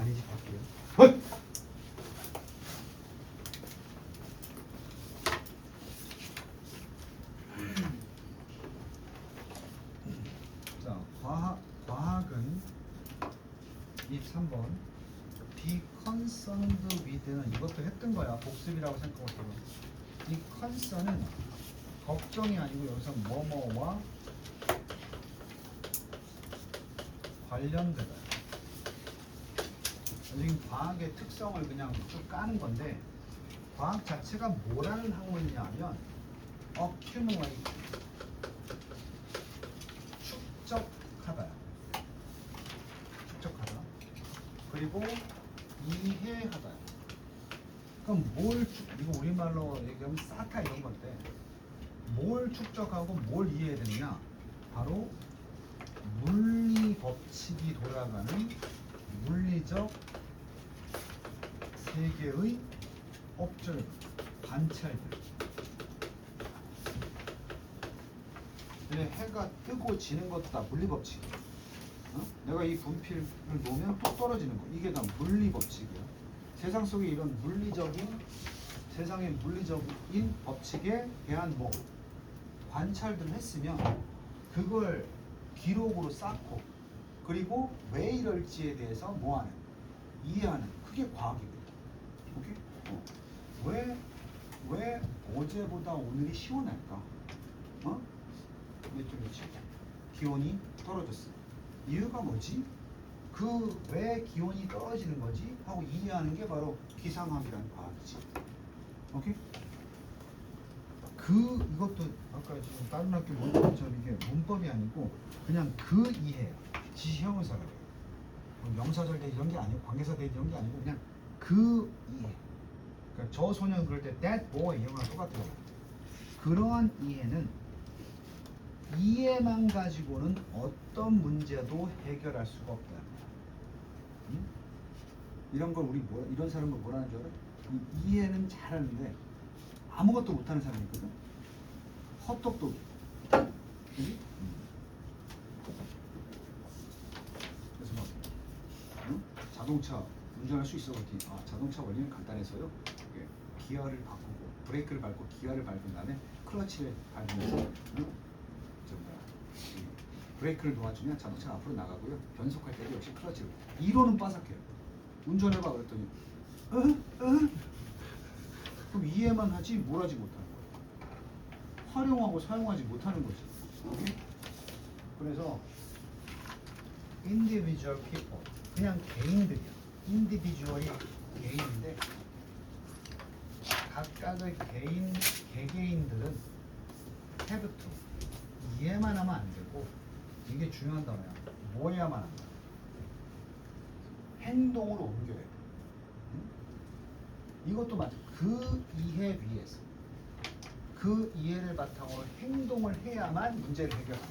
아니지 밖에요. 헛! 자, 과학은 23번 be concerned with는 이것도 했던 거야. 복습이라고 생각하고. 이 concern은 걱정이 아니고 여기서 뭐뭐와 관련되다. 지금 과학의 특성을 그냥 쭉 까는 건데 과학 자체가 뭐라는 학문이냐 하면 accumulate 축적하다 그리고 이해하다. 그럼 이거 우리말로 얘기하면 쌓다 이런 건데 뭘 축적하고 뭘 이해해야 되느냐, 바로 물리 법칙이 돌아가는 물리적 세계의 observe, 관찰들. 해가 뜨고 지는 것도 다 물리 법칙이야. 내가 이 분필을 놓으면 또 떨어지는 거. 이게 다 물리 법칙이야. 세상 속에 이런 세상의 물리적인 법칙에 대한 관찰들을 했으면 그걸 기록으로 쌓고 그리고 왜 이럴지에 대해서 이해하는, 그게 과학이거든. 오케이? 왜 어제보다 오늘이 시원할까? 며칠 기온이 떨어졌어. 이유가 뭐지? 왜 기온이 떨어지는 거지? 하고 이해하는 게 바로 기상학이라는 과학이지. 오케이? 이것도 아까 지금 다른 학교 문법처럼 이게 문법이 아니고 그냥 이해야. 지시형용사가 돼요. 명사절 대 이런 게 아니고 관계사 대 이런 게 아니고 그냥 이해. 그러니까 저 소년 그럴 때 that boy 이런 거랑 똑같아요. 그러한 이해는 이해만 가지고는 어떤 문제도 해결할 수가 없다. 이런 걸 이런 사람을 뭐라는 줄 알아? 이해는 잘하는데 아무것도 못하는 사람이 있거든. 헛똑똑이. 그지? 그래서 자동차 운전할 수 있어 그랬더니 자동차 원리는 간단해서요. 기어를 바꾸고 브레이크를 밟고 기어를 밟은 다음에 클러치를 밟으면서 브레이크를 놓아주면 자동차가 앞으로 나가고요. 변속할 때도 역시 클러치를. 이론은 빠삭해요. 운전해봐 그랬더니 그럼 이해만 하지 뭘 하지 못하는 거야. 활용하고 사용하지 못하는 거지. 오케이? 그래서 individual people, 그냥 개인들이야. individual이 개인인데 각각의 개개인들은 have to, 이해만 하면 안 되고, 이게 중요한 단어야. 뭐 해야만 한다. 행동으로 옮겨야 돼. 이것도 맞아. 이해 위에서 이해를 바탕으로 행동을 해야만 문제를 해결한다.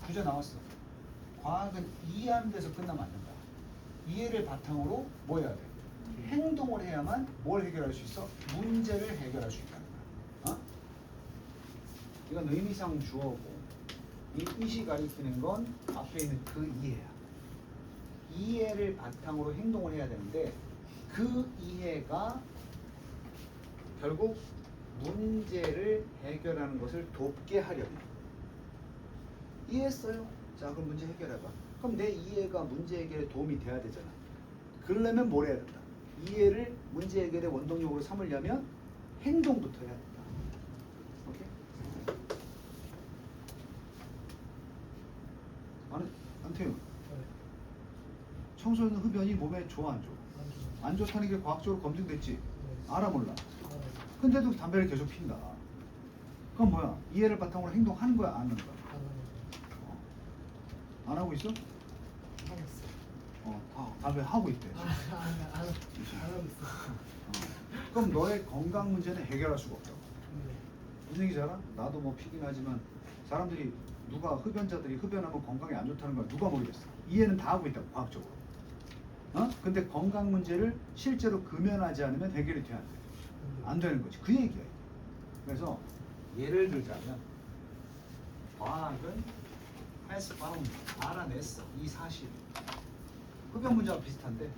주제 나왔어. 과학은 이해하는 데서 끝나면 안 된다. 이해를 바탕으로 뭐 해야 돼? 행동을 해야만 뭘 해결할 수 있어? 문제를 해결할 수 있다는 거야. 이건 의미상 주어고, 이 뜻이 가리키는 건 앞에 있는 이해야. 이해를 바탕으로 행동을 해야 되는데 이해가 결국 문제를 해결하는 것을 돕게 하려면, 이해했어요? 자, 그럼 문제 해결해봐. 그럼 내 이해가 문제 해결에 도움이 돼야 되잖아. 그러려면 뭘 해야 된다? 이해를 문제 해결의 원동력으로 삼으려면 행동부터 해야 된다. 오케이? 안태윤, 청소년 흡연이 몸에 좋아 안 좋아? 안 좋다는 게 과학적으로 검증됐지? 알아 몰라? 근데도 담배를 계속 핀다. 그럼 뭐야? 이해를 바탕으로 행동하는 거야, 안 하는 거야? 안 하고 있어? 담배 하고 있대. 안 하고 있어. 그럼 너의 건강 문제는 해결할 수가 없다고. 무슨 얘기지 알아? 나도 피긴 하지만 사람들이 흡연자들이 흡연하면 건강에 안 좋다는 걸 누가 모르겠어. 이해는 다 하고 있다고, 과학적으로. 근데 건강 문제를 실제로 금연하지 않으면 해결이 돼야 돼. 안 되는 거지. 그 얘기야. 그래서 예를 들자면 과학은 has found, 알아냈어. 이 사실. 흡연 문제와 비슷한데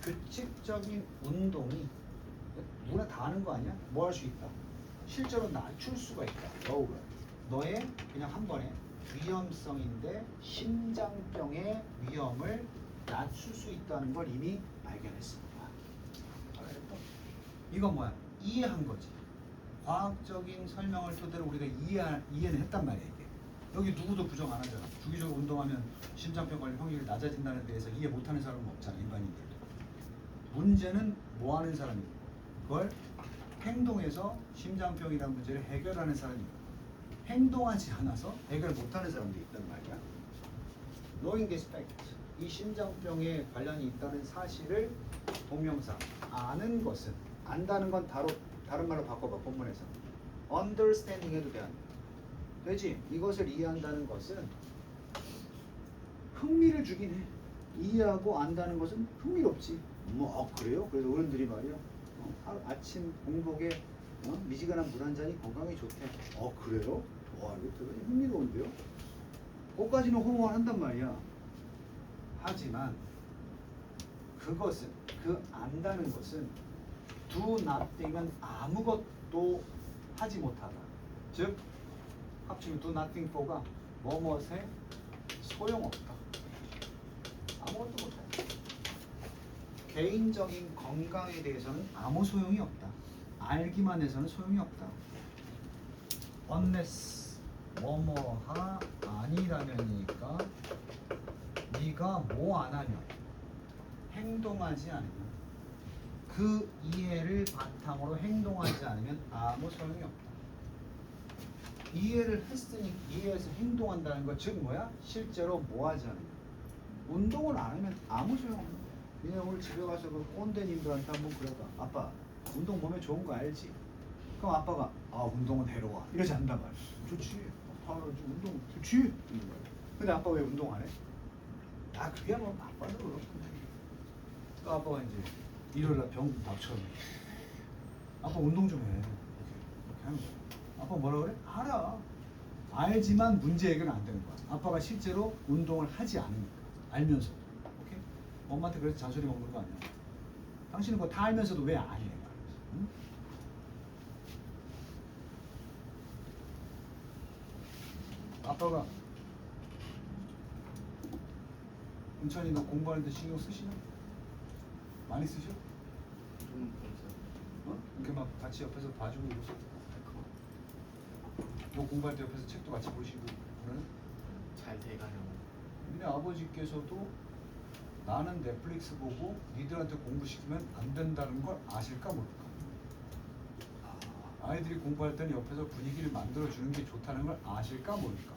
규칙적인 운동이 누구나 다 하는 거 아니야? 뭐 할 수 있다? 실제로 낮출 수가 있다. 너의 그냥 한 번에 위험성인데 심장병의 위험을 낮출 수 있다는 걸 이미 발견했습니다. 알겠어? 이건 뭐야? 이해한 거지. 과학적인 설명을 토대로 우리가 이해는 했단 말이야 이게. 여기 누구도 부정 안 하잖아. 주기적으로 운동하면 심장병 걸릴 확률이 낮아진다는 데에서 이해 못하는 사람은 없잖아 일반인들도. 문제는 뭐 하는 사람이고 그걸 행동에서 심장병이라는 문제를 해결하는 사람이고 행동하지 않아서 해결 못하는 사람도 있단 말이야. Knowing this fact, 이 심장병에 관련이 있다는 사실을 동명사 아는 것은 안다는 건 다른 말로 바꿔봐 본문에서 understanding 해도 돼. 되지? 이것을 이해한다는 것은 흥미를 주긴 해. 이해하고 안다는 것은 흥미롭지. 그래요? 그래서 어른들이 말이야 아침 공복에 미지근한 물 한 잔이 건강에 좋대. 그래요? 이거 되게 흥미로운데요? 그것까지는 호응한단 말이야. 하지만 그것은 그 안다는 것은 do nothing은 아무것도 하지 못하다. 즉 합치면 do nothing for가 뭐뭇에 소용없다. 아무것도 못한다. 개인적인 건강에 대해서는 아무 소용이 없다. 알기만 해서는 소용이 없다. unless 뭐뭐하 아니라면이니까 네가 뭐 안 하면 행동하지 않으면 그 이해를 바탕으로 행동하지 않으면 아무 소용이 없다. 이해를 했으니 이해해서 행동한다는 것 즉 뭐야? 실제로 뭐 하지 않으면 운동을 안 하면 아무 소용 없는 거야. 그냥 오늘 집에 가서 그 꼰대님들한테 한번 그래봐. 아빠 운동 몸에 좋은 거 알지? 그럼 아빠가 운동은 해로워 이러지 않는단 말이야. 좋지. 운동 좋지. 근데 아빠 왜 운동 안 해? 그게 뭐 아빠도 그렇고. 그 아빠가 이제 일요일날 병 닥쳐요. 아빠 운동 좀 해. 이렇게 하는 거야. 아빠 뭐라 그래? 알아. 알지만 문제 해결은 안 되는 거야. 아빠가 실제로 운동을 하지 않으니까. 알면서도. 오케이? 엄마한테 그래서 잔소리 먹는 거 아니야. 당신은 그거 다 알면서도 왜 안 해? 응? 아빠가 은찬이 너 공부하는데 신경 쓰시나? 많이 쓰셔? 이렇게 막 같이 옆에서 봐주고 이러죠? 너 공부할 때 옆에서 책도 같이 보시고 그러는? 잘 돼가려고. 니네 아버지께서도 나는 넷플릭스 보고 니들한테 공부시키면 안 된다는 걸 아실까 모를까? 아이들이 공부할 때는 옆에서 분위기를 만들어주는 게 좋다는 걸 아실까 모를까?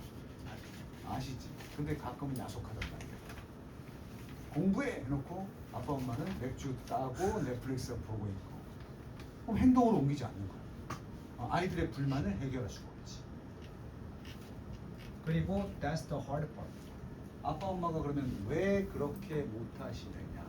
아시지? 근데 가끔은 야속하단 말이야. 공부해! 해놓고 아빠 엄마는 맥주 따고 넷플릭스 보고 있고 그럼 행동으로 옮기지 않는 거야. 아이들의 불만을 해결할 수가 없지. 그리고 that's the hard part. 아빠 엄마가 그러면 왜 그렇게 못하시느냐?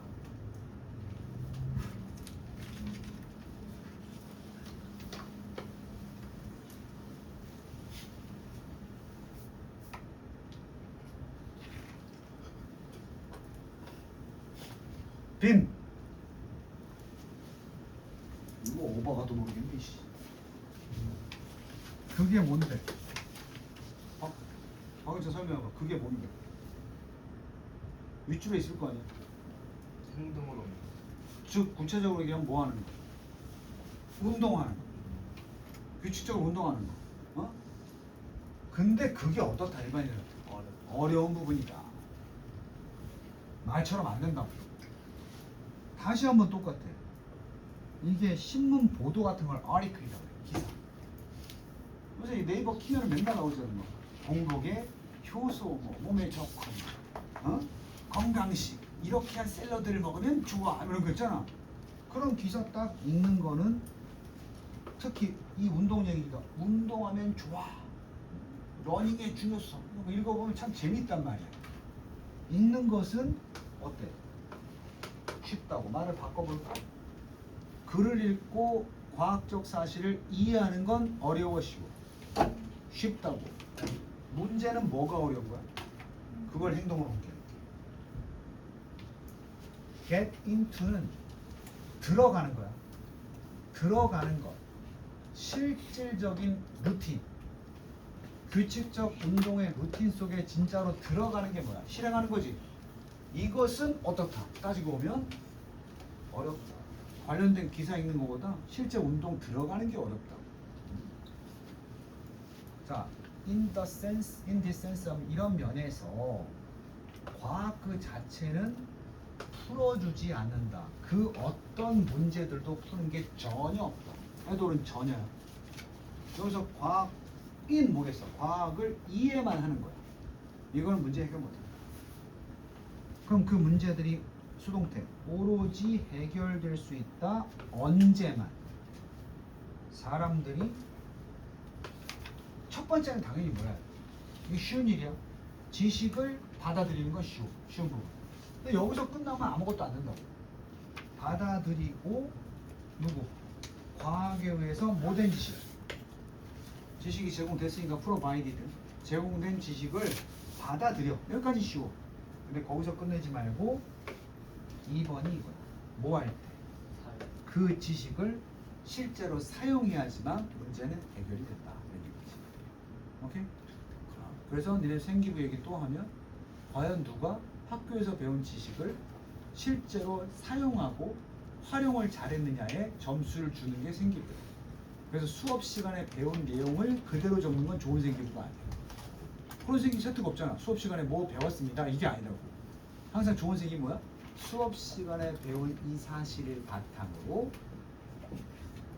빈! 이거 오버가도 모르겠네. 그게 뭔데? 박은철 설명해봐. 그게 뭔데? 윗줄에 있을 거 아니야? 행동으로. 즉 구체적으로 얘기하면 뭐 하는 거? 운동하는 거. 규칙적으로 운동하는 거. 근데 그게 어떻다 일반인한테? 어려운 부분이다. 말처럼 안 된다고. 다시 한번 똑같아. 이게 신문 보도 같은 걸 아리클이라고 해. 기사. 그래서 이 네이버 키면 맨날 나오잖아. 뭐. 공복에 효소, 뭐 몸에 좋고, 건강식 이렇게 한 샐러드를 먹으면 좋아 이런 거 있잖아. 그런 기사 딱 읽는 거는 특히 이 운동 얘기가 운동하면 좋아. 러닝의 중요성 읽어보면 참 재밌단 말이야. 읽는 것은 어때? 쉽다고. 말을 바꿔볼까? 글을 읽고 과학적 사실을 이해하는 건 어려워 쉬워. 쉽다고. 문제는 뭐가 어려운 거야? 그걸 행동으로 옮기는 게. get into는 들어가는 거야. 들어가는 것. 실질적인 루틴. 규칙적 운동의 루틴 속에 진짜로 들어가는 게 뭐야? 실행하는 거지. 이것은 어떻다? 따지고 보면 어렵다. 관련된 기사 읽는 것보다 실제 운동 들어가는 게 어렵다. 자, in this sense 이런 면에서 과학 그 자체는 풀어주지 않는다. 그 어떤 문제들도 푸는 게 전혀 없다. 애들은 전혀야. 여기서 과학인 뭐겠어? 과학을 이해만 하는 거야. 이거는 문제 해결 못해. 그럼 그 문제들이 수동태 오로지 해결될 수 있다. 언제만 사람들이 첫 번째는 당연히 뭐야? 이게 쉬운 일이야. 지식을 받아들이는 건 쉬운 부분. 근데 여기서 끝나면 아무것도 안 된다고. 받아들이고 누구? 과학에 의해서 모든 지식이 제공됐으니까 프로바이디드 제공된 지식을 받아들여. 여기까지 쉬워. 근데 거기서 끝내지 말고 2번이 이거야. 뭐 할 때? 그 지식을 실제로 사용해야지만 문제는 해결이 된다. 이런 얘기지. 오케이? 그래서 니네 생기부 얘기 또 하면 과연 누가 학교에서 배운 지식을 실제로 사용하고 활용을 잘했느냐에 점수를 주는 게 생기부야. 그래서 수업 시간에 배운 내용을 그대로 적는 건 좋은 생기부가 아니야. 그런 생기부 세트가 없잖아. 수업 시간에 뭐 배웠습니다. 이게 아니라고. 항상 좋은 생기부 뭐야? 수업 시간에 배운 이 사실을 바탕으로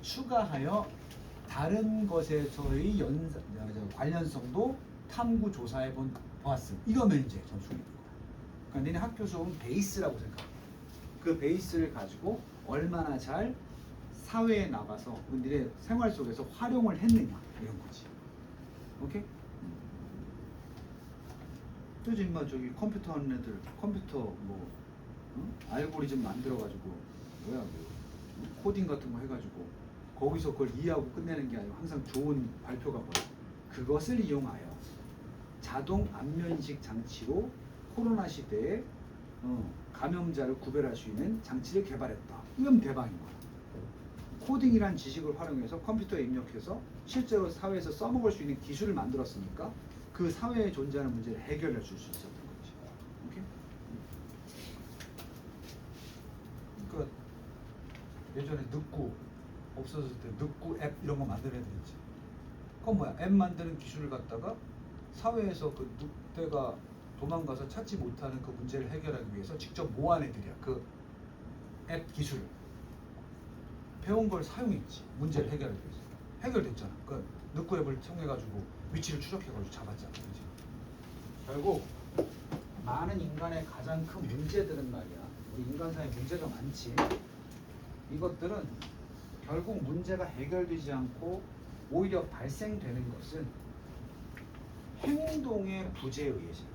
추가하여 다른 것에서의 관련성도 탐구 조사해 보았음. 이거면 이제 점수가 있는 거야. 그러니까 너네 학교 수업은 베이스라고 생각해. 그 베이스를 가지고 얼마나 잘 사회에 나가서 너네 생활 속에서 활용을 했느냐 이런 거지. 오케이? 요즘 저기 컴퓨터 하는 애들 컴퓨터 뭐 알고리즘 만들어가지고 뭐야 코딩 같은 거 해가지고 거기서 그걸 이해하고 끝내는 게 아니고 항상 좋은 발표가 뭐야? 그것을 이용하여 자동 안면식 장치로 코로나 시대에 감염자를 구별할 수 있는 장치를 개발했다. 이건 대박인 거야. 코딩이란 지식을 활용해서 컴퓨터에 입력해서 실제로 사회에서 써먹을 수 있는 기술을 만들었으니까 그 사회에 존재하는 문제를 해결해 줄 수 있었던 거지. 오케이? 그러니까 예전에 늑구 없어졌을 때 늑구 앱 이런 거 만들어야 되겠지. 그건 뭐야? 앱 만드는 기술을 갖다가 사회에서 그 늑대가 도망가서 찾지 못하는 그 문제를 해결하기 위해서 직접 모은 애들이야. 그 앱 기술을 배운 걸 사용했지. 문제를 해결하기 위해서. 해결됐잖아. 그 늑구 앱을 통해가지고 위치를 추적해가지고 잡았잖아. 그치? 결국 많은 인간의 가장 큰 문제들은 말이야. 우리 인간사에 문제가 많지. 이것들은 결국 문제가 해결되지 않고 오히려 발생되는 것은 행동의 부재에 의해집니다.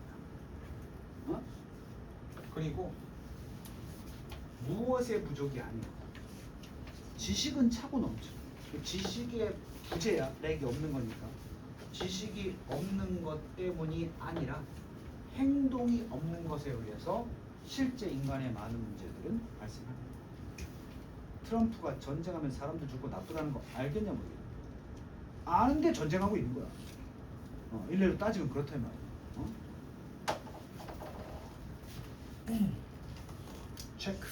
그리고 무엇의 부족이 아니야. 지식은 차고 넘쳐. 지식의 부재야. 렉이 없는 거니까. 지식이 없는 것 때문이 아니라 행동이 없는 것에 의해서 실제 인간의 많은 문제들은 발생합니다. 트럼프가 전쟁하면 사람들 죽고 나쁘다는 거 알겠냐 모르겠냐. 아는데 전쟁하고 있는 거야. 일례로 따지면 그렇단 말이야. 체크.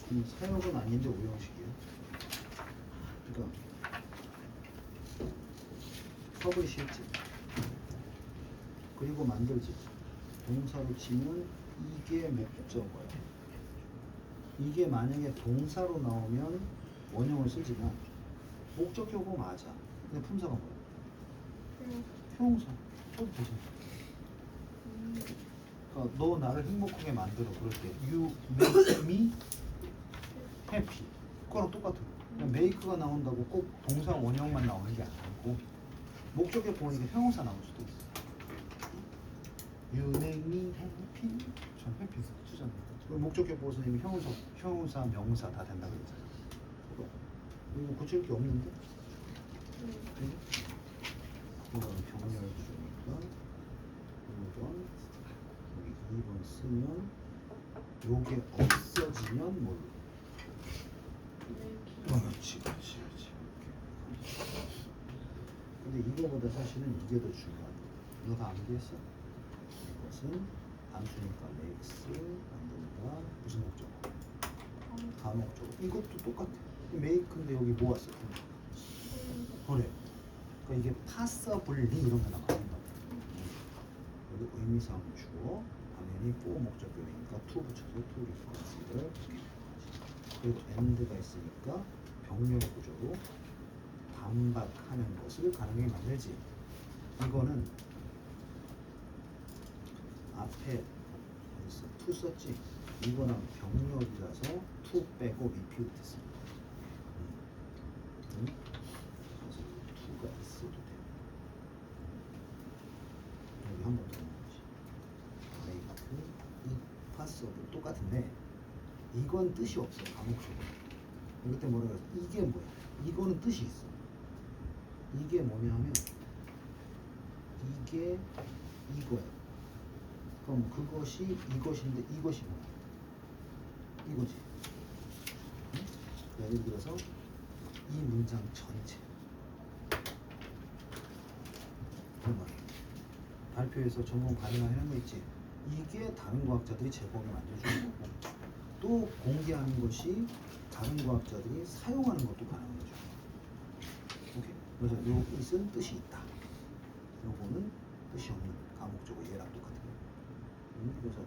사역은 아닌데 오형식이에요. 그러니까 퍼블리시 했지. 그리고 만들지. 동사로 치면 이게 목적어야. 이게 만약에 동사로 나오면 원형을 쓰지만 목적격어 맞아. 근데 품사가 뭐야? 형용사. 써도 되잖아. 그러니까 너 나를 행복하게 만들어. 그럴 때 You make me happy. 그거랑 똑같아. 그냥 make가 나온다고 꼭 동사 원형만 나오는 게 아니고 목적에 보니까 형용사 나올 수도 있어. You make me happy. 전 happy 쓰잖아. 목적격 보고서 이미 형용사, 명사 다 된다고 그랬잖아. 이거 고칠 게 없는데? 이건 병렬 주니까 1번 여기 2번 쓰면 요게 없어지면 뭘로? 그렇지. 근데 이거보다 사실은 이게 더 중요하다. 이거 다 암기했어? 이것은 단수니까 makes 만든다. 무슨 목적어? 다목적어. 이것도 똑같아. make인데 여기 뭐 왔어? 그래. 그러니까 이게 passably 이런 거 나간다. 여기 의미상 주어, 당연히 꼭 목적격이니까 to 붙여서 to reference를 그리고 and가 있으니까 병렬 구조로 반박하는 것을 가능하게 만들지. 이거는 앞에 어딨어? to 썼지. 이거는 병렬이라서 to 빼고 repeat 했습니다. 그래서 to가 있어도 돼. 여기 한 번 더 넣어야지. make, if, possible 똑같은데 이건 뜻이 없어. 감옥적으로. 이때 뭐라 그랬어? 이게 뭐야? 이거는 뜻이 있어. 이게 뭐냐면 이게 이거야. 그럼 그것이 이것인데 이것이 뭐야? 이거지. 응? 예를 들어서 이 문장 전체. 발표에서 전공 가능한 거 있지. 이게 다른 과학자들이 제공에 만들어주는 거고 또 공개하는 것이 다른 과학자들이 사용하는 것도 가능한 거죠. 오케이. 그래서 요 뜻은 뜻이 있다. 요거는 뜻이 없는 가목적어 얘랑 똑같은 거예요. 그래서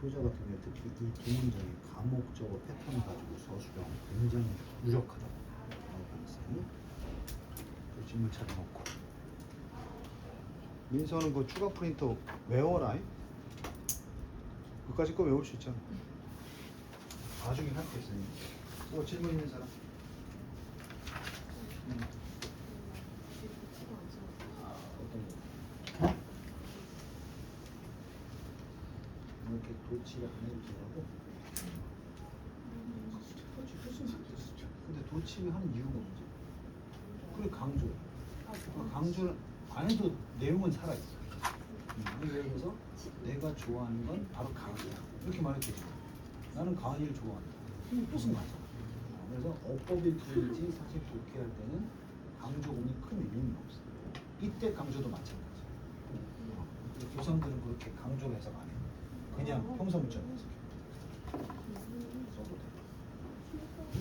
효자 같은 경우에 특히 이 두 문장의 가목적어 패턴을 가지고서 수령 굉장히 유력하다고 생각했어요. 질문 찾아놓고 민서는 그 추가 프린터 외워라. 그까짓 거 외울 수 있잖아. 나중에 할 게 있으니. 질문 있는 사람? 어떤 거? 이렇게 도치를 안 해도 되라고? 근데 도치를 하는 이유가 뭐지? 그래 강조. 강조를 안 해도 내용은 살아있어. 예를 들어서 내가 좋아하는 건 바로 강의야. 이렇게 말해도 되지. 나는 강의를 좋아한다. 뜻은 맞아. 그래서 어법이 풀리지 사실 독해할 때는 강조문이 큰 의미는 없어. 이때 강조도 마찬가지. 교사들은 그렇게 강조 해석 안 해. 그냥 평소 문자로 해석해. 써도 돼.